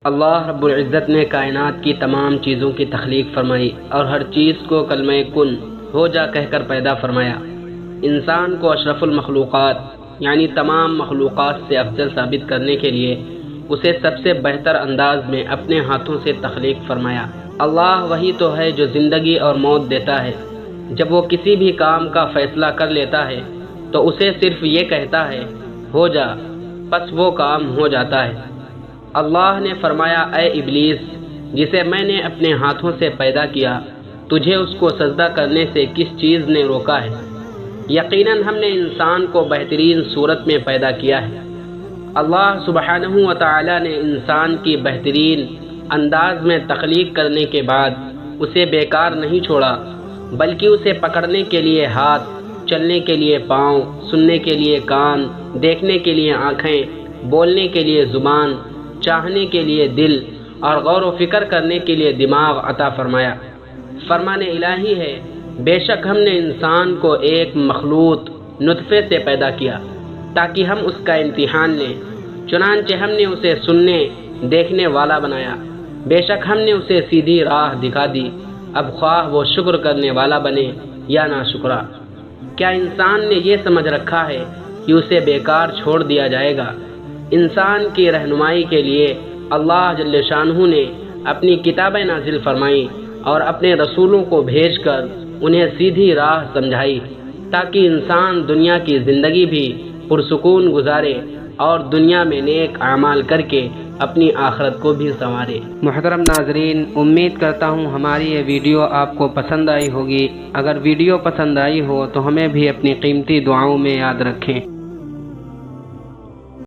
اللہ رب العزت نے کائنات کی تمام چیزوں کی تخلیق فرمائی اور ہر چیز کو کلمہ کن ہو جا کہہ کر پیدا فرمایا۔ انسان کو اشرف المخلوقات یعنی تمام مخلوقات سے افضل ثابت کرنے کے لیے اسے سب سے بہتر انداز میں اپنے ہاتھوں سے تخلیق فرمایا۔ اللہ وہی تو ہے جو زندگی اور موت دیتا ہے۔ جب وہ کسی بھی کام کا فیصلہ کر لیتا ہے تو اسے صرف یہ کہتا ہے ہو جا، بس وہ کام ہو جاتا ہے۔ اللہ نے فرمایا اے ابلیس جسے میں نے اپنے ہاتھوں سے پیدا کیا، تجھے اس کو سجدہ کرنے سے کس چیز نے روکا ہے؟ یقیناً ہم نے انسان کو بہترین صورت میں پیدا کیا ہے۔ اللہ سبحانہ و تعالی نے انسان کی بہترین انداز میں تخلیق کرنے کے بعد اسے بیکار نہیں چھوڑا، بلکہ اسے پکڑنے کے لیے ہاتھ، چلنے کے لیے پاؤں، سننے کے لیے کان، دیکھنے کے لیے آنکھیں، بولنے کے لیے زبان، چاہنے کے لیے دل اور غور و فکر کرنے کے لیے دماغ عطا فرمایا۔ فرمان الہی ہے بے شک ہم نے انسان کو ایک مخلوط نطفے سے پیدا کیا تاکہ ہم اس کا امتحان لیں، چنانچہ ہم نے اسے سننے دیکھنے والا بنایا۔ بے شک ہم نے اسے سیدھی راہ دکھا دی، اب خواہ وہ شکر کرنے والا بنے یا ناشکرا۔ کیا انسان نے یہ سمجھ رکھا ہے کہ اسے بیکار چھوڑ دیا جائے گا؟ انسان کی رہنمائی کے لیے اللہ جل شانہ نے اپنی کتابیں نازل فرمائیں اور اپنے رسولوں کو بھیج کر انہیں سیدھی راہ سمجھائی تاکہ انسان دنیا کی زندگی بھی پرسکون گزارے اور دنیا میں نیک اعمال کر کے اپنی آخرت کو بھی سنوارے۔ محترم ناظرین، امید کرتا ہوں ہماری یہ ویڈیو آپ کو پسند آئی ہوگی۔ اگر ویڈیو پسند آئی ہو تو ہمیں بھی اپنی قیمتی دعاؤں میں یاد رکھیں۔